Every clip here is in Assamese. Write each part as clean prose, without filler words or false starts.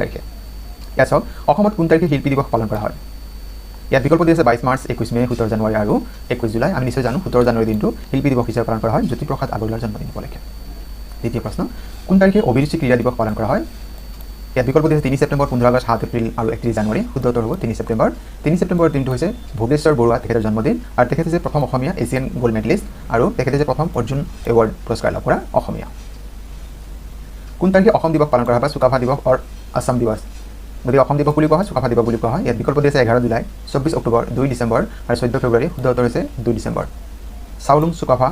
তাৰিখে ইয়াত চাওক অসমত কোন তাৰিখে শিল্পী দিৱস পালন কৰা হয় ইয়াত বিকল্প দি আছে 22 মাৰ্চ 21 মে 17 জানুৱাৰী আৰু 21 জুলাই আমি নিশ্চয় জানো 17 জানুৱাৰী দিনটো শিল্পী দিৱস হিচাপে পালন কৰা হয় জ্যোতিপ্ৰসাদ আগৰৱালাৰ জন্মদিন উপলক্ষে দ্বিতীয় প্ৰশ্ন কোন তাৰিখে অভিৰুচি ক্ৰীড়া দিৱস পালন কৰা হয় ইয়াত বিকল্প দি আছে 3 ছেপ্টেম্বৰ 15 আগষ্ট 7 এপ্ৰিল আৰু 31 জানুৱাৰী শুদ্ধ উত্তৰ হ'ব 3 ছেপ্টেম্বৰ দিনটো হৈছে ভোগেশ্বৰ বৰুৱা তেখেতৰ জন্মদিন আৰু তেখেতে হৈছে প্ৰথম অসমীয়া এছিয়ান গোল্ড মেডেলিষ্ট আৰু তেখেতে যে প্ৰথম অৰ্জুন এৱাৰ্ড পুৰস্কাৰ লাভ কৰা অসমীয়া কোন তাৰিখে অসম দিৱস পালন কৰা হয় বা চুকাফা দিৱস অৰ আসাম দিৱস গতিকে অসম দিৱস বুলি কোৱা হয় চুকাফা দিৱস বুলি কোৱা হয় ইয়াত বিকল্প দি আছে 11 জুলাই 24 অক্টোবৰ 2 ডিচেম্বৰ আৰু 14 ফেব্ৰুৱাৰী শুদ্ধ উত্তৰ হৈছে 2 ডিচেম্বৰ চাউলুং চুকাফা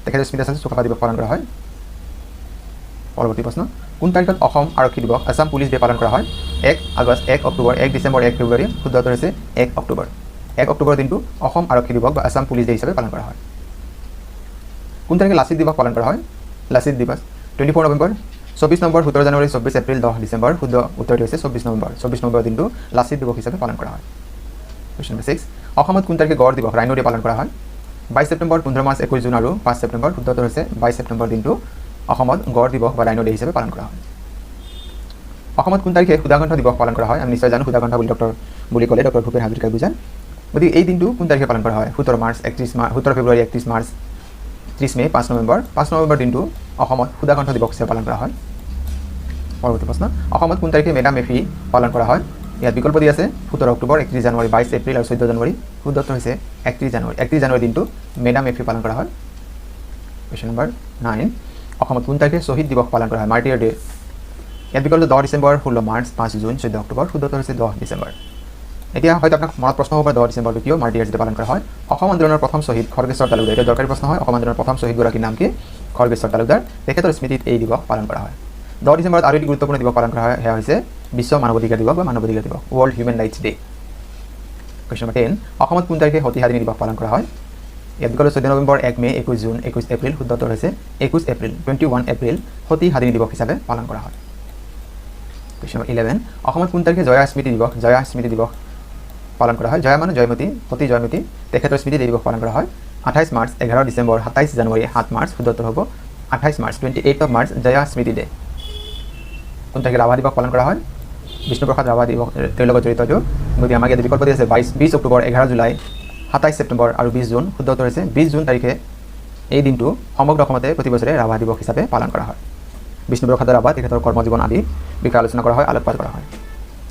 তেখেতৰ স্মৃতি আছে চুকাফা দিৱস পালন কৰা হয় পৰৱৰ্তী প্ৰশ্ন কোন তাৰিখত অসম আৰক্ষী দিৱস আসাম পুলিচ ডে পালন কৰা হয় 1 আগষ্ট 1 অক্টোবৰ 1 ডিচেম্বৰ 1 ফেব্ৰুৱাৰী শুদ্ধ উত্তৰ হৈছে 1 অক্টোবৰ 1 অক্টোবৰ দিনটো অসম আৰক্ষী দিৱস বা আসাম পুলিচ ডে হিচাপে পালন কৰা হয় কোন তাৰিখে লাচিত দিৱস পালন কৰা হয় লাচিত দিৱস 24 নৱেম্বৰ 24 নৱেম্বৰ 17 জানুৱাৰী 24 এপ্ৰিল 10 ডিচেম্বৰ শুদ্ধ উত্তৰটো হৈছে 24 নৱেম্বৰ দিনটো লাচিত দিৱস হিচাপে পালন কৰা হয় কোৱেশ্চন নম্বৰ 6 অসমত কোন তাৰিখে গড় দিৱস ৰাইনো ডে পালন কৰা হয় 22 ছেপ্টেম্বৰ 15 মাৰ্চ 21 জুন আৰু 5 ছেপ্টেম্বৰ শুদ্ধ উত্তৰ হৈছে 22 ছেপ্টেম্বৰ দিনটো অসমত গড় দিৱস বা ৰাইনো ডে হিচাপে পালন কৰা হয় অসমত কোন তাৰিখে সুধাকণ্ঠ দিৱস পালন কৰা হয় আমি নিশ্চয় জানো সুধাকণ্ঠ বুলি ক'লে ডক্টৰ ভূপেন হাজৰিকাই বুজায় গতিকে এই দিনটো কোন তাৰিখে পালন কৰা হয় 17 মাৰ্চ 17 ফেব্ৰুৱাৰী 31 মাৰ্চ 30 মে 5 নৱেম্বৰ দিনটো অসমত সুধাকণ্ঠ দিৱস হিচাপে পালন কৰা হয় পৰৱৰ্তী প্ৰশ্ন অসমত কোন তাৰিখে মেডাম মেফি পালন কৰা হয় ইয়াত বিকল্প দি আছে 17 অক্টোবৰ 31 জানুৱাৰী 22 এপ্ৰিল আৰু 14 জানুৱাৰী শুদ্ধ উত্তৰ হৈছে 31 জানুৱাৰী দিনটো মেডাম মেফি পালন কৰা হয় কোৱেশ্চন নম্বৰ 9 অসমত কোন তাৰিখে শ্বহীদ দিৱস পালন কৰা হয় মাৰ্টিয়াৰ ডে ইয়াত বিকল্প 10 ডিচেম্বৰ 16 মাৰ্চ 5 জুন 14 অক্টোবৰ শুদ্ধ উত্তৰ হৈছে 10 ডিচেম্বৰ এতিয়া হয়তো আপোনাক মনত প্ৰশ্ন হ'ব 10 ডিচেম্বৰ কিয় মাৰ্টিয়াৰ ডে পালন কৰা হয় অসম আন্দোলনৰ প্ৰথম শ্বহীদ খৰ্গেশ্বৰ তালুকদাৰ এটা দৰকাৰী প্ৰশ্ন হয় অসম আন্দোলনৰ প্ৰথম শ্বহীদগৰাকীৰ নাম কি খৰ্গেশ্বৰ তালুকদাৰ তেখেতৰ স্মৃতিত এই দিৱস পালন কৰা হয় 10 ডিচেম্বৰত আৰু এটি গুৰুত্বপূৰ্ণ দিৱস পালন কৰা হয় সেয়া হৈছে বিশ্ব মানৱ অধিকাৰ দিৱস বা মানৱ অধিকাৰ দিৱস world human rights day question number 10 অসমত কোন তাৰিখে সতী সাধিনী দিৱস পালন কৰা হয় ইয়াত বিকল্প 14 নৱেম্বৰ 1 মে 21 জুন 21 এপ্ৰিল শুদ্ধ উত্তৰ হৈছে 21 এপ্ৰিল 21 এপ্ৰিল সতী সাধিনী দিৱস হিচাপে পালন কৰা হয় কোৱেশ্চন নম্বৰ 11 অসমত কোন তাৰিখে জয়া স্মৃতি দিৱস পালন কৰা হয় জয়া মানে জয়মতী সতী জয়মতী তেখেতৰ স্মৃতিত এই দিৱস পালন কৰা হয় 28 মাৰ্চ 11 ডিচেম্বৰ 27 জানুৱাৰী 7 মাৰ্চ শুদ্ধ উত্তৰ হ'ব 28 মাৰ্চ 28 মাৰ্চ জয়া স্মৃতি ডে কোন তাৰিখে ৰাভা দিৱস পালন কৰা হয় বিষ্ণুপ্ৰসাদ ৰাভা দিৱস তেওঁৰ লগত জড়িত এইটো গতিকে আমাক ইয়াত বিকল্প দি আছে 20 অক্টোবৰ 11 জুলাই 27 ছেপ্টেম্বৰ আৰু 20 জুন শুদ্ধ উত্তৰ হৈছে 20 জুন তাৰিখে এই দিনটো সমগ্ৰ অসমতে প্ৰতি বছৰে ৰাভা দিৱস হিচাপে পালন কৰা হয় বিষ্ণুপ্ৰসাদ ৰাভা তেখেতৰ কৰ্মজীৱন আদি বিষয়ে আলোচনা কৰা হয় আলোকপাত কৰা হয়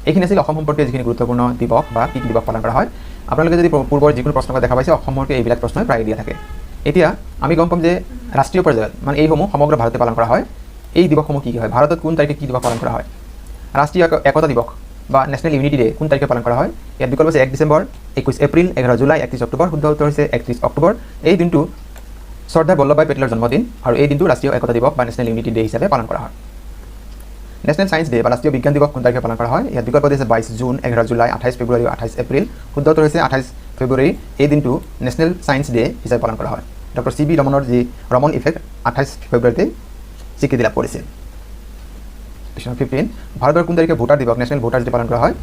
এইখিনি আছিল অসম সম্পৰ্কীয় যিখিনি গুৰুত্বপূৰ্ণ দিৱস বা কি দিৱস পালন কৰা হয় আপোনালোকে যদি পূৰ্বৰ যিকোনো প্ৰশ্ন দেখা পাইছে অসম সম্পৰ্কীয় এইবিলাক প্ৰশ্নই প্ৰায় দিয়া থাকে এতিয়া আমি গম পাম যে ৰাষ্ট্ৰীয় পৰ্যায়ত মানে এইসমূহ সমগ্ৰ ভাৰততে পালন কৰা হয় এই দিৱসসমূহ কি হয় ভাৰতত কোন তাৰিখে কি দিৱস পালন কৰা হয় ৰাষ্ট্ৰীয় একতা দিৱস বা নেশ্যনেল ইউনিটি ডে কোন তাৰিখে পালন কৰা হয় ইয়াত বিকল্প আছে 1 ডিচেম্বৰ 21 এপ্ৰিল 11 জুলাই 31 অক্টোবৰ শুদ্ধ উত্তৰ হৈছে 31 অক্টোবৰ এই দিনটো চৰ্দাৰ বল্লভভাই পেটেলৰ জন্মদিন আৰু এই দিনটো ৰাষ্ট্ৰীয় একতা দিৱস বা নেশ্যনেল ইউনিটি ডে হিচাপে পালন কৰা হয় নেশ্যনেল সায়েন্স ডে বা ৰাষ্ট্ৰীয় বিজ্ঞান দিৱস কোন তাৰিখে পালন কৰা হয় ইয়াত বিকল্প আছে 22 জুন 11 জুলাই 28 ফেব্ৰুৱাৰী 28 এপ্ৰিল শুদ্ধ উত্তৰ হৈছে 28 ফেব্ৰুৱাৰী এই দিনটো নেশ্যনেল সায়েন্স ডে হিচাপে পালন কৰা হয় ডক্টৰ চি বি ৰমনৰ যি ৰমন ইফেক্ট 28 ফেব্ৰুৱাৰীতে স্বীকৃতি লাভ কৰিছিল 15 ভাৰতৰ কোন তাৰিখে ভোটাৰ দিৱস নেশ্যনেল ভোটাৰ ডে পালন কৰা হয়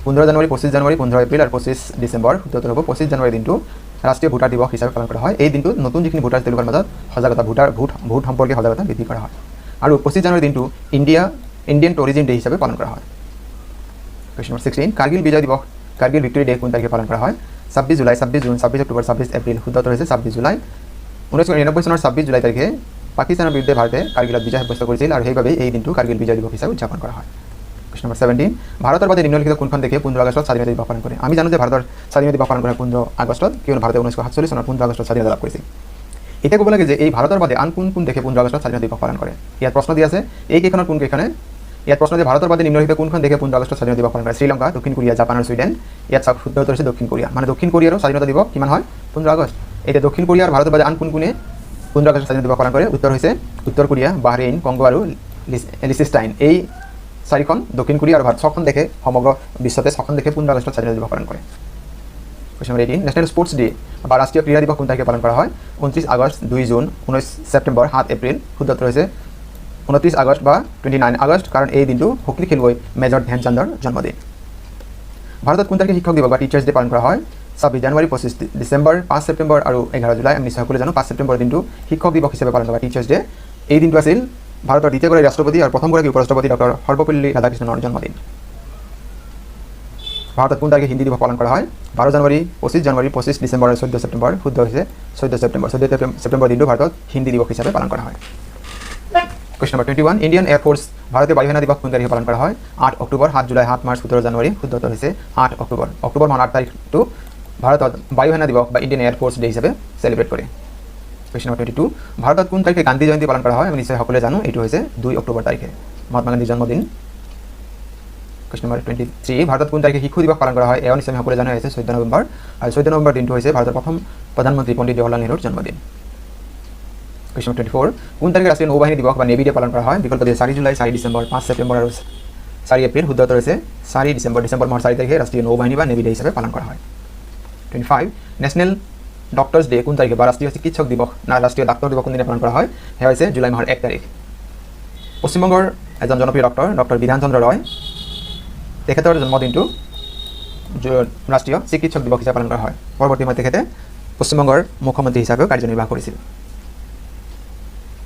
15 জানুৱাৰী 25 জানুৱাৰী 15 এপ্ৰিল আৰু 25 ডিচেম্বৰ শুদ্ধ উত্তৰ হ'ব 25 জানুৱাৰী দিনটো ৰাষ্ট্ৰীয় ভোটাৰ দিৱস হিচাপে পালন কৰা হয় এই দিনটোত নতুন যিখিনি ভোটাৰ তেওঁলোকৰ মাজত সজাগতা ভোট সম্পৰ্কে সজাগতা বৃদ্ধি কৰা হয় আৰু 25 জানুৱাৰী দিনটো ইণ্ডিয়ান টুৰিজম ডে হিচাপে পালন কৰা হয় কোৱেশ্চন নম্বৰ 16 কাৰ্গিল বিজয় দিৱস কাৰ্গিল ভিক্টৰী ডে কোন তাৰিখে পালন কৰা হয় 26 জুলাই 26 জুন 26 অক্টোবৰ 26 এপ্ৰিল শুদ্ধ উত্তৰ হৈছে 26 জুলাই 1999 চনৰ 26 জুলাই তাৰিখে পাকিস্তানৰ বিৰুদ্ধে ভাৰতে কাৰ্গিলত বিজয় সাব্যস্ত কৰিছিল আৰু সেইবাবে এই দিনটো কাৰ্গিল বিজয় দিৱস হিচাপে উদযাপন কৰা হয় কোৱেশ্চন নম্বৰ 17 ভাৰতৰ বাদে নিম্নলিখিত কোনখন দেশে 15 আগষ্টত স্বাধীনতা দিৱস পালন কৰে আমি জানো যে ভাৰতৰ স্বাধীনতা দিৱস পালন কৰা 15 আগষ্টত কিয়নো ভাৰতে 1947 চনৰ 15 আগষ্টত স্বাধীনতা লাভ কৰিছিল এতিয়া ক'ব লাগে যে এই ভাৰতৰ বাদে আন কোন দেশে 15 আগষ্টত স্বাধীনতা দিৱস পালন কৰে ইয়াত প্ৰশ্ন দিয়া আছে এই কেইখনৰ কোন কেইখনে ইয়াত প্ৰশ্ন যে ভাৰতৰ বাদে নিম্নলিখিত কোনখন দেশে 15 আগষ্টত স্বাধীনতা দিৱস পালন কৰে শ্ৰীলংকা দক্ষিণ কোৰিয়া জাপান আৰু ছুইডেন ইয়াত শুদ্ধ উত্তৰ হৈছে দক্ষিণ কোৰিয়া মানে দক্ষিণ কোৰিয়াৰো স্বাধীনতা দিৱস কিমান হয় 15 আগষ্ট এতিয়া দক্ষিণ কোৰিয়া আৰু ভাৰতৰ বাদে আন কোনে 15 আগষ্ট স্বাধীনতা দিৱস পালন কৰে উত্তৰ হৈছে উত্তৰ কোৰিয়া বাহৰেইন কংগো আৰু লিচিষ্টাইন এই চাৰিখন দক্ষিণ কোৰিয়া আৰু ভাৰত ছখন দেশে সমগ্ৰ বিশ্বতে ছখন দেশে 15 আগষ্টত স্বাধীনতা দিৱস পালন কৰে question number 18 national sports day বা ৰাষ্ট্ৰীয় ক্ৰীড়া দিৱস কোন তাৰিখে পালন কৰা হয় 29 আগষ্ট 2 জুন 19 ছেপ্টেম্বৰ 7 এপ্ৰিল শুদ্ধ উত্তৰ হৈছে 29 আগষ্ট বা 29 আগষ্ট কাৰণ এই দিনটো হকী খেলুৱৈ মেজৰ ধ্যানচান্দৰ জন্মদিন ভাৰতত কোন তাৰিখে শিক্ষক দিৱস বা টিচাৰ্ছ ডে পালন কৰা হয় 26 জানুৱাৰী 25 ডিচেম্বৰ 5 ছেপ্টেম্বৰ আৰু 11 জুলাই আমি নিশ্চয় সকলোৱে জানো 5 ছেপ্টেম্বৰ দিনটো শিক্ষক দিৱস হিচাপে পালন কৰা টিচাৰ্ছ ডে এই দিনটো আছিল ভাৰতৰ দ্বিতীয়গৰাকী ৰাষ্ট্ৰপতি আৰু প্ৰথমগৰাকী উপৰাষ্ট্ৰপতি ডক্টৰ সৰ্বপল্লী ৰাধাকৃষ্ণনৰ জন্মদিন ভাৰতত কোন তাৰিখে হিন্দী দিৱস পালন কৰা হয় 12 জানুৱাৰী 25 জানুৱাৰী 25 ডিচেম্বৰ আৰু 14 ছেপ্টেম্বৰ শুদ্ধ হৈছে 14 ছেপ্টেম্বৰ দিনটো ভাৰতত হিন্দী দিৱস হিচাপে পালন কৰা হয় কোৱেশ্চন নম্বৰ 21 ইণ্ডিয়ান এয়াৰফোৰ্স ভাৰতীয় বায়ুসেনা দিৱস কোন তাৰিখে পালন কৰা হয় 8 অক্টোবৰ 7 জুলাই 7 মাৰ্চ 17 জানুৱাৰী শুদ্ধ হৈছে 8 অক্টোবৰ মাহৰ 8 তাৰিখটো ভাৰতত বায়ুসেনা দিৱস বা ইণ্ডিয়ান এয়াৰফোৰ্স ডে হিচাপে সেলিব্ৰেট কৰে কোৱেশ্চন নম্বৰ 22 ভাৰতত কোন তাৰিখে গান্ধী জয়ন্তী পালন কৰা হয় আমি নিশ্চয় সকলোৱে জানো এইটো হৈছে 2 অক্টোবৰ তাৰিখে মহাত্মা গান্ধীৰ জন্মদিন কোৱেশ্চন নম্বৰ 23 ভাৰতত কোন তাৰিখে শিশু দিৱস পালন কৰা হয় এও নিশ্চয় সকলোৱে জানো হৈছে 14 নৱেম্বৰ আৰু 14 নৱেম্বৰ দিনটো হৈছে ভাৰতৰ প্ৰথম প্ৰধানমন্ত্ৰী পণ্ডিত জৱাহৰলাল নেহৰুৰ জন্মদিন কোৱেশ্চন নম্বৰ 24 কোন তাৰিখে ৰাষ্ট্ৰীয় নৌবাহিনী দিৱস বা নেভি ডে পালন কৰা হয় বিকল্প দিয়ে 4 জুলাই 4 ডিচেম্বৰ 5 ছেপ্টেম্বৰ আৰু 4 এপ্ৰিল শুদ্ধ হৈছে 4 ডিচেম্বৰ মাহৰ 4 তাৰিখে ৰাষ্ট্ৰীয় নৌবাহিনী বা নেভি ডে হিচাপে পালন কৰা হয় 25 নেশ্যনেল ডক্টৰ্ছ ডে কোন তাৰিখে বা ৰাষ্ট্ৰীয় চিকিৎসক দিৱস না ৰাষ্ট্ৰীয় ডাক্তৰ দিৱস কোন দিনে পালন কৰা হয় সেয়া হৈছে জুলাই মাহৰ 1 তাৰিখ পশ্চিমবংগৰ এজন জনপ্ৰিয় ডক্টৰ বিধান চন্দ্ৰ ৰয় তেখেতৰ জন্মদিনটো ৰাষ্ট্ৰীয় চিকিৎসক দিৱস হিচাপে পালন কৰা হয় পৰৱৰ্তী সময়ত তেখেতে পশ্চিমবংগৰ মুখ্যমন্ত্ৰী হিচাপেও কাৰ্যনিৰ্বাহ কৰিছিল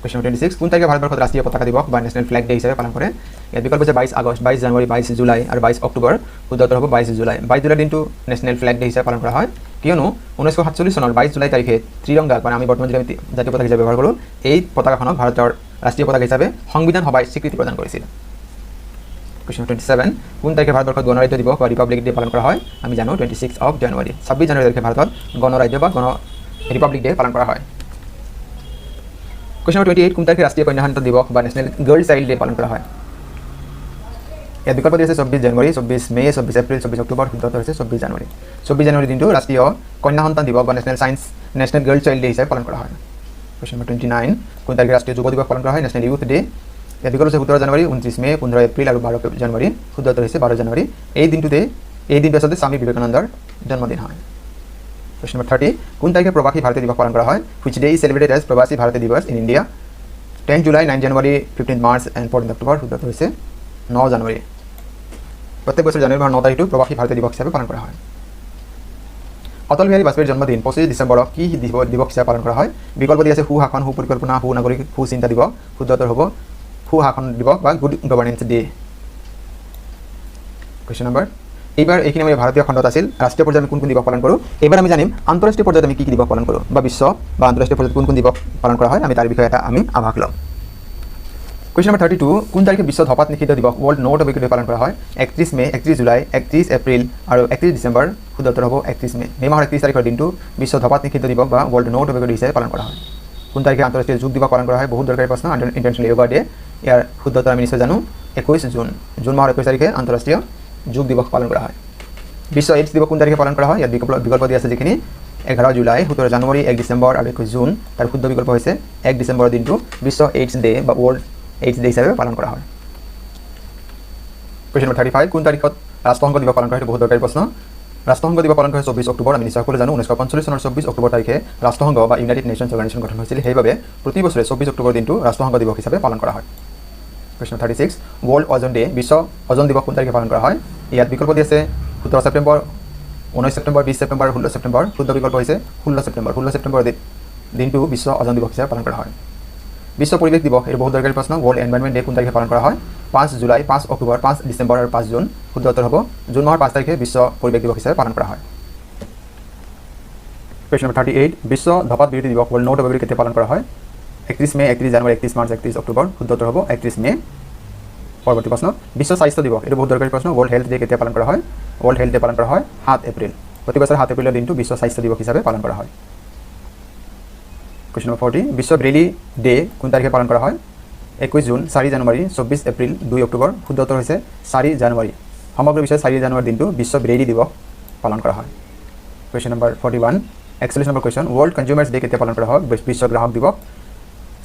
কোৱেশ্চন নম্বৰ 26 কোন তাৰিখে ভাৰতবৰ্ষত ৰাষ্ট্ৰীয় পতাকা দিৱস বা নেশ্যনেল ফ্লেগ ডে হিচাপে পালন কৰে ইয়াত বিকল্প হৈছে 22 আগষ্ট 22 জানুৱাৰী 22 জুলাই আৰু 22 অক্টোবৰ শুদ্ধ হ'ব 22 জুলাই দিনটো নেশ্যনেল ফ্লেগ ডে হিচাপে পালন কৰা হয় কিয়নো 1947 চনৰ 22 জুলাই তাৰিখে ত্ৰিৰংগা মানে আমি বৰ্তমান যেনে জাতীয় পতাকা হিচাপে ব্যৱহাৰ কৰোঁ এই পতাকাখনক ভাৰতৰ ৰাষ্ট্ৰীয় পতাকা হিচাপে সংবিধান সভাই স্বীকৃতি প্ৰদান কৰিছিল কোৱেশ্চন 27 কোন তাৰিখে ভাৰতবৰ্ষত গণৰাজ্য দিৱস বা ৰিপাব্লিক ডে পালন কৰা হয় আমি জানো 26 জানুৱাৰী 26 জানুৱাৰী তাৰিখে ভাৰতত গণৰাজ্য বা ৰিপাব্লিক ডে পালন কৰা হয় কোৱেশ্চন নম্বৰ 28 কোন তাৰিখে ৰাষ্ট্ৰীয় কন্যা সন্তান দিৱস বা নেশ্যনেল গাৰ্ল চাইল্ড ডে পালন কৰা হয় ইয়াত বিকল্প আছে 24 জানুৱাৰী 24 মে 24 এপ্ৰিল 24 অক্টোবৰ শুদ্ধ হৈছে 24 জানুৱাৰী দিনটো ৰাষ্ট্ৰীয় কন্যা সন্তান দিৱস বা নেশ্যনেল গাৰ্ল চাইল্ড ডে হিচাপে পালন কৰা হয় কোৱেশ্চন নম্বৰ 29 কোন তাৰিখে ৰাষ্ট্ৰীয় যুৱ দিৱস পালন কৰা হয় নেশ্যনেল ইউথ ডে ইয়াত বিকল্প আছে 17 জানুৱাৰী 29 মে 15 এপ্ৰিল আৰু 12 জানুৱাৰী শুদ্ধ হৈছে 12 জানুৱাৰী এই দিনটো আচলতে স্বামী বিবেকানন্দৰ জন্মদিন হয় কোৱেশ্চন নম্বৰ 30 কোন তাৰিখে প্ৰবাসী ভাৰতীয় দিৱস পালন কৰা হয় which day is celebrated as প্ৰবাসী ভাৰতীয় দিৱস in India 10 July 9 January 15 March and 14 October শুদ্ধ হৈছে 9 জানুৱাৰী প্ৰত্যেক বছৰ জানুৱাৰী মাহৰ 9 তাৰিখটো প্ৰবাসী ভাৰতীয় দিৱস হিচাপে পালন কৰা হয় অটল বিহাৰী বাজপেয়ীৰ জন্মদিন 25 ডিচেম্বৰক কি দিৱস হিচাপে পালন কৰা হয় বিকল্প দি আছে সুশাসন সুপৰিকল্পনা সুনাগৰিক সুচিন্তা দিৱস শুদ্ধ হ'ব সুশাসন দিৱস বা good governance day question number এইবাৰ এইখিনি আমি ভাৰতীয় খণ্ডত আছিল ৰাষ্ট্ৰীয় পৰ্যায়ত কোন দিৱস পালন কৰোঁ এইবাৰ আমি জানিম আন্তঃৰাষ্ট্ৰীয় পৰ্যায়ত আমি কি দিৱস পালন কৰোঁ বা বিশ্ব বা আন্তঃৰাষ্ট্ৰীয় পৰ্যায়ত কোন দিৱস পালন কৰা হয় আমি তাৰ বিষয়ে এটা আমি আভাস ল'ম কোৱেশ্চন নম্বৰ 32 কোন তাৰিখে বিশ্ব ধঁপাত নিষিদ্ধ দিৱস ৱৰ্ল্ড নো টবেকো ডে পালন কৰা হয় 31 মে 31 জুলাই 31 এপ্ৰিল আৰু 31 ডিচেম্বৰ শুদ্ধ হ'ব 31 মে মাহৰ 31 তাৰিখৰ দিনটো বিশ্ব ধঁপাত নিষিদ্ধ দিৱস বা ৱৰ্ল্ড নো টবেকো ডে হিচাপে পালন কৰা হয় কোন তাৰিখে আন্তঃৰাষ্ট্ৰীয় যোগ দিৱস পালন কৰা হয় বহুত দৰকাৰী প্ৰশ্ন ইণ্টাৰনেশ্যনেল য়োগা ডে ইয়াৰ শুদ্ধতা আমি নিশ্চয় জানো 21 জুন মাহৰ 21 তাৰিখে আন্তঃৰাষ্ট্ৰীয় যোগ দিৱস পালন কৰা হয় বিশ্ব এইডছ দিৱস কোন তাৰিখে পালন কৰা হয় ইয়াত বিকল্প দি আছে যিখিনি 11 জুলাই 17 জানুৱাৰী 1 ডিচেম্বৰ আৰু 21 জুন তাৰ শুদ্ধ বিকল্প হৈছে 1 ডিচেম্বৰৰ দিনটো বিশ্ব এইডছ ডে বা ৱৰ্ল্ড এইডছ ডে হিচাপে পালন কৰা হয় কোৱেশ্চন নম্বৰ 35 কোন তাৰিখত ৰাষ্ট্ৰসংঘ দিৱস পালন কৰা হয় বহুত দৰকাৰী প্ৰশ্ন ৰাষ্ট্ৰসংঘ দিৱস পালন কৰা হয় 24 অক্টোবৰ আমি নিশ্চয় সকলোৱে জানো 1945 চনৰ 24 অক্টোবৰ তাৰিখে ৰাষ্ট্ৰসংঘ বা ইউনাইটেড নেশ্যনছ অৰ্গেনাইজেশ্যন গঠন হৈছিল সেইবাবে প্ৰতি বছৰে 24 অক্টোবৰ দিনটো ৰাষ্ট্ৰসংঘ দিৱস হিচাপে পালন কৰা হয় কোৱেশ্চন 36 ৱৰ্ল্ড অজন ডে বিশ্ব অজন দিৱস কোন তাৰিখে পালন কৰা হয় ইয়াত বিকল্প দি আছে 17 ছেপ্টেম্বৰ 19 ছেপ্টেম্বৰ 20 ছেপ্টেম্বৰ 16 ছেপ্টেম্বৰ শুদ্ধ বিকল্প হৈছে 16 ছেপ্টেম্বৰ দিনটো বিশ্ব অজন দিৱস হিচাপে পালন কৰা হয় বিশ্ব পৰিৱেশ দিৱস এই বহুত দৰকাৰী প্ৰশ্ন ৱৰ্ল্ড এনভাইৰনমেণ্ট ডে কোন তাৰিখে পালন কৰা হয় 5 জুলাই 5 অক্টোবৰ 5 ডিচেম্বৰ আৰু 5 জুন শুদ্ধ হ'ব জুন মাহৰ 5 তাৰিখে বিশ্ব পৰিৱেশ দিৱস হিচাপে পালন কৰা হয় কোৱেশ্চন নম্বৰ 38 বিশ্ব ধঁপাত বিৰোধী দিৱস ৱৰ্ল্ড নো টবেকো কেতিয়া পালন কৰা হয় 31 মে 31 জানুৱাৰী 31 মাৰ্চ 31 অক্টোবৰ শুদ্ধ হ'ব 31 মে পৰৱৰ্তী প্ৰশ্ন বিশ্ব স্বাস্থ্য দিৱস এইটো বহুত দৰকাৰী প্ৰশ্ন ৱৰ্ল্ড হেল্থ ডে কেতিয়া পালন কৰা হয় ৱৰ্ল্ড হেল্থ ডে পালন কৰা হয় 7 এপ্ৰিল প্ৰতি বছৰ 7 এপ্ৰিলৰ দিনটো বিশ্ব স্বাস্থ্য দিৱস হিচাপে পালন কৰা হয় কোৱেশ্চন নম্বৰ 40 বিশ্ব ব্ৰেইলি ডে কোন তাৰিখে পালন কৰা হয় 21 জুন 4 জানুৱাৰী 24 এপ্ৰিল 2 অক্টোবৰ শুদ্ধ হৈছে 4 জানুৱাৰী সমগ্ৰ বিশ্বৰ 4 জানুৱাৰীৰ দিনটো বিশ্ব ব্ৰেইলি দিৱস পালন কৰা হয় question number 41 41 number question world consumers day কেতিয়া পালন কৰা হয় বিশ্ব গ্ৰাহক দিৱস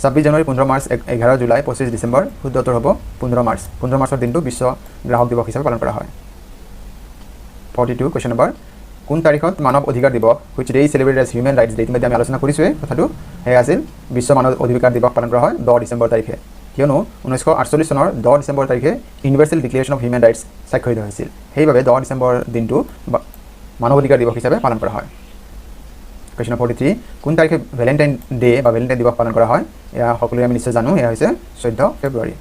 26 জানুৱাৰী 15 মাৰ্চ 11 জুলাই 25 ডিচেম্বৰ শুদ্ধ হ'ব 15 মাৰ্চৰ দিনটো বিশ্ব গ্ৰাহক দিৱস হিচাপে পালন কৰা হয় 42 কোৱেশ্চন নম্বৰ কোন তাৰিখত মানৱ অধিকাৰ দিৱস which day is celebrated as human rights day ইতিমধ্যে আমি আলোচনা কৰিছোঁৱেই কথাটো সেয়া আছিল বিশ্ব মানৱ অধিকাৰ দিৱস পালন কৰা হয় 10 ডিচেম্বৰ তাৰিখে কিয়নো 1948 চনৰ 10 ডিচেম্বৰ তাৰিখে universal declaration of human rights স্বাক্ষৰিত হৈছিল সেইবাবে 10 ডিচেম্বৰ দিনটো মানৱ অধিকাৰ দিৱস হিচাপে পালন কৰা হয় কোৱেশ্চন নম্বৰ 43 কোন তাৰিখে ভেলেণ্টাইন ডে বা ভেলেণ্টাইন দিৱস পালন কৰা হয় এয়া সকলোৱে আমি নিশ্চয় জানো এয়া হৈছে 14 ফেব্ৰুৱাৰী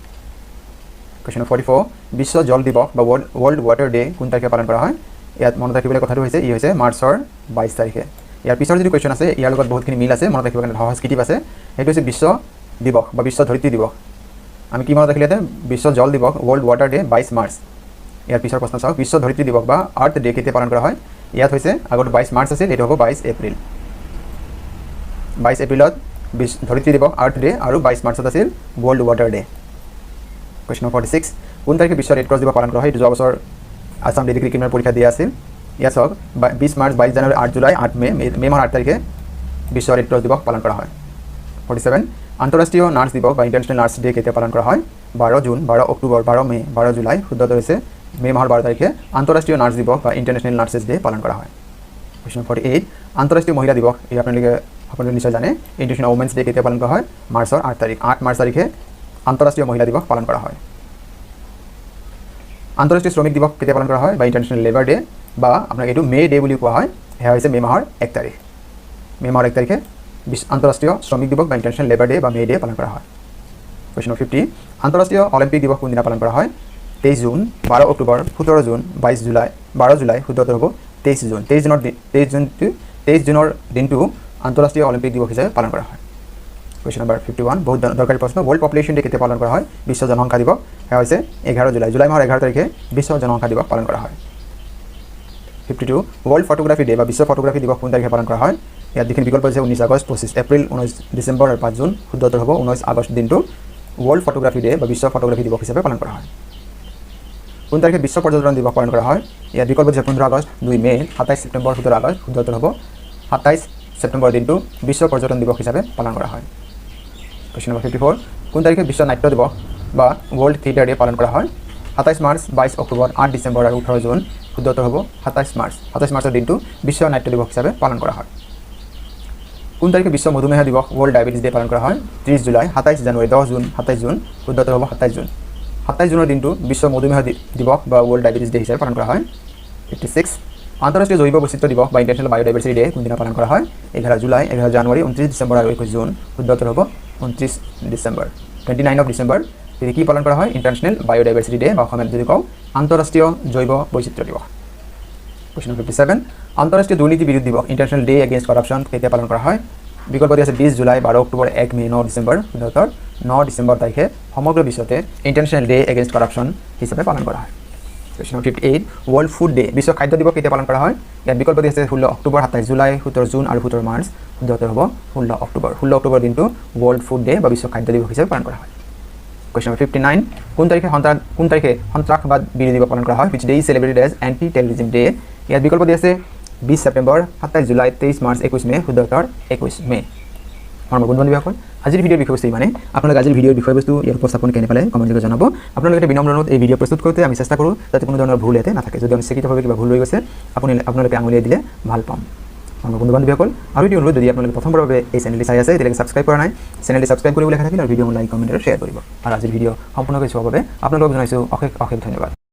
কোৱেশ্চন নম্বৰ 44 বিশ্ব জল দিৱস বা ৱৰ্ল্ড ৱাটাৰ ডে কোন তাৰিখে পালন কৰা হয় ইয়াত মনত ৰাখিবলৈ কথাটো হৈছে ই হৈছে মাৰ্চৰ 22 তাৰিখে ইয়াৰ পিছৰ যিটো কুৱেশ্যন আছে ইয়াৰ লগত বহুতখিনি মিল আছে মনত ৰাখিব কাৰণে সহজ কিটিপ আছে সেইটো হৈছে বিশ্ব দিৱস বা বিশ্ব ধৰিত্ৰী দিৱস আমি কি মনত ৰাখিলে বিশ্ব জল দিৱস ৱৰ্ল্ড ৱাটাৰ ডে 22 মাৰ্চ ইয়াৰ পিছৰ প্ৰশ্ন চাওক বিশ্ব ধৰিত্ৰী দিৱস বা আৰ্থ ডে কেতিয়া পালন কৰা হয় ইয়াত হৈছে আগতে 22 মাৰ্চ আছিল এইটো হ'ব 22 এপ্ৰিল 22 এপ্ৰিলত ধৰিত্ৰী দিৱস আৰ্থ ডে আৰু 22 মাৰ্চত আছিল world water day question number 46 কোন তাৰিখে বিশ্ব ৰেড ক্ৰছ দিৱস পালন কৰা হয় এইটো যোৱা বছৰ আসাম ডিগ্ৰী ক্ৰিমিনেল পৰীক্ষা দিয়া আছিল ইয়াত চাওক 20 মাৰ্চ 22 জানুৱাৰী 8 জুলাই 8 মে মাহৰ 8 তাৰিখে বিশ্ব ৰেড ক্ৰছ দিৱস পালন কৰা হয় 47 আন্তঃৰাষ্ট্ৰীয় নাৰ্ছ দিৱস বা ইণ্টাৰনেশ্যনেল নাৰ্ছ ডে কেতিয়া পালন কৰা হয় 12 জুন 12 অক্টোবৰ 12 মে 12 জুলাই শুদ্ধটো হৈছে মে মাহৰ 12 তাৰিখে আন্তঃৰাষ্ট্ৰীয় নাৰ্ছ দিৱস বা ইণ্টাৰনেশ্যনেল নাৰ্ছেছ ডে পালন কৰা হয় কুৱেশ্যন 48 আন্তঃৰাষ্ট্ৰীয় মহিলা দিৱস এই আপোনালোকে নিশ্চয় জানে ইণ্টাৰনেশ্যনেল ওমেন্স ডে কেতিয়া পালন কৰা হয় মাৰ্চৰ 8 তাৰিখ 8 মাৰ্চ তাৰিখে আন্তঃৰাষ্ট্ৰীয় মহিলা দিৱস পালন কৰা হয় আন্তঃৰাষ্ট্ৰীয় শ্ৰমিক দিৱস কেতিয়া পালন কৰা হয় বা ইণ্টাৰনেশ্যনেল লেবাৰ ডে বা আপোনাক এইটো মে ডে বুলি কোৱা হয় সেয়া হৈছে মে মাহৰ 1 তাৰিখ মে মাহৰ 1 তাৰিখে আন্তঃৰাষ্ট্ৰীয় শ্ৰমিক দিৱস বা ইণ্টাৰনেশ্যনেল লেবাৰ ডে বা মে ডে পালন কৰা হয় কুৱেশ্যন 50 আন্তঃৰাষ্ট্ৰীয় অলিম্পিক দিৱস কোনদিনা পালন কৰা হয় 23 June 12 October 17 June 22 July 12 July শুদ্ধটো হ'ব 23 জুন 23 জুনৰ দিনটো আন্তঃৰাষ্ট্ৰীয় অলিম্পিক দিৱস হিচাপে পালন কৰা হয় কুৱেশ্যন নম্বৰ 51 বহুত দৰকাৰী প্ৰশ্ন ৱৰ্ল্ড পপুলেশ্যন ডে কেতিয়া পালন কৰা হয় বিশ্ব জনসংখ্যা দিৱস সেয়া হৈছে 11 জুলাই মাহৰ 11 তাৰিখে বিশ্ব জনসংখ্যা দিৱস পালন কৰা হয় 52 ৱৰ্ল্ড ফটোগ্ৰাফী ডে বা বিশ্ব ফটোগ্ৰাফী দিৱস কোন তাৰিখে পালন কৰা হয় ইয়াত যিখিনি বিকল্প হৈছে 19 আগষ্ট 25 এপ্ৰিল 19 ডিচেম্বৰ আৰু 5 জুন শুদ্ধটো হ'ব 19 আগষ্ট দিনটো ৱৰ্ল্ড ফটোগ্ৰাফী ডে বা বিশ্ব ফটোগ্ৰাফী দিৱস হিচাপে পালন কৰা হয় কোন তাৰিখে বিশ্ব পৰ্যটন দিৱস পালন কৰা হয় ইয়াত বিকল্প হৈছে 15 আগষ্ট 2 মে 27 ছেপ্টেম্বৰ 17 আগষ্ট শুদ্ধটো হ'ব 27 ছেপ্টেম্বৰ দিনটো বিশ্ব পৰ্যটন দিৱস হিচাপে পালন কৰা হয় কুৱেশ্যন নম্বৰ 54 কোন তাৰিখে বিশ্ব নাট্য দিৱস বা ৱৰ্ল্ড থিয়েটাৰ ডে পালন কৰা হয় 27 মাৰ্চ 22 অক্টোবৰ 8 ডিচেম্বৰ আৰু 18 জুন শুদ্ধটো হ'ব 27 মাৰ্চৰ দিনটো বিশ্ব নাট্য দিৱস হিচাপে পালন কৰা হয় কোন তাৰিখে বিশ্ব মধুমেহ দিৱস ৱৰ্ল্ড ডায়েবেটিছ ডে পালন কৰা হয় 30 জুলাই 27 জানুৱাৰী 10 জুন 27 জুন শুদ্ধটো হ'ব 27 জুন 27 জুনৰ দিনটো বিশ্ব মধুমেহ দিৱস বা ৱৰ্ল্ড ডায়েবেটিছ ডে হিচাপে পালন কৰা হয় 56 আন্তঃৰাষ্ট্ৰীয় জৈৱ বৈচিত্ৰ্য দিৱস বা ইণ্টাৰনেশ্যনেল বায়'ডাইভাৰ্চিটি ডে কোনদিনা পালন কৰা হয় 11 জুলাই 11 জানুৱাৰী 29 ডিচেম্বৰ আৰু 21 জুন শুদ্ধটো হ'ব 29 ডিচেম্বৰ 29 অফ ডিচেম্বৰ এটি কি পালন কৰা হয় ইণ্টাৰনেশ্যনেল বায়'ডাইভাৰ্চিটি ডে বা অসমীয়াত যদি কওঁ আন্তঃৰাষ্ট্ৰীয় জৈৱ বৈচিত্ৰ্য দিৱস কুৱেশ্যন 57 আন্তঃৰাষ্ট্ৰীয় দুৰ্নীতি বিৰোধী দিৱস ইণ্টাৰনেশ্যনেল ডে এগেইনষ্ট কৰাপশ্যন কেতিয়া পালন কৰা হয় বিকল্প আছে 20 জুলাই 12 অক্টোবৰ 1 মে 9 ডিচেম্বৰ শুদ্ধতৰ 9 ডিচেম্বৰ তাৰিখে সমগ্ৰ বিশ্বতে ইণ্টাৰনেশ্যনেল ডে এগেইনষ্ট কৰাপশ্যন হিচাপে পালন কৰা হয় কুৱেশ্যন 58 ৱৰ্ল্ড ফুড ডে বিশ্ব খাদ্য দিৱস কেতিয়া পালন কৰা হয় ইয়াত বিকল্প আছে 16 অক্টোবৰ 27 জুলাই 17 জুন আৰু 17 মাৰ্চ শুদ্ধটো হ'ব 16 অক্টোবৰ দিনটো ৱৰ্ল্ড ফুড ডে বা বিশ্ব খাদ্য দিৱস হিচাপে পালন কৰা হয় কুৱেশ্যন 59 কোন তাৰিখে সন্ত্ৰাসবাদ বিৰোধী দিৱস পালন কৰা হয় which day is celebrated as anti terrorism day ইয়াত বিকল্প আছে 20 ছেপ্টেম্বৰ 27 জুলাই 23 মাৰ্চ 21 মে শুদ্ধতৰ 21 মে আমাৰ বন্ধু-বান্ধৱীসকল আজিৰ ভিডিঅ'ৰ বিষয়বস্তু মানে আপোনালোকে আজিৰ ভিডিঅ'ৰ বিষয়বস্তু ইয়াৰ উপস্থাপন কেনে পালে কমেণ্ট কৰি জনাব আপোনালোকে বিনম্ৰ অনুৰোধ এই ভিডিঅ' প্ৰস্তুত কৰোঁতে আমি চেষ্টা কৰোঁ যাতে কোনো ধৰণৰ ভুল ইয়াতে নাথাকে যদি অনিচ্ছাকৃতভাৱে কিবা ভুল হৈ গৈছে আপোনালোকে আঙুলিয়াই দিলে ভাল পাম আমাৰ বন্ধু-বান্ধৱীসকল আৰু এটি অনুৰোধ যদি আপোনালোকে প্ৰথমবাৰৰ বাবে এই চেনেলটি চাই আছে তেতিয়ালৈকে ছাবস্ক্ৰাইব কৰা নাই চেনেলটি ছাবস্ক্ৰাইব কৰিবলৈ লেখা থাকিলে আৰু ভিডিঅ'সমূহ লাইক কমেণ্ট আৰু শ্বেয়াৰ কৰিব আৰু আজিৰ ভিডিঅ' সম্পূৰ্ণকৈ চোৱাৰ বাবে আপোনালোকক জনাইছোঁ অশেষ ধন্যবাদ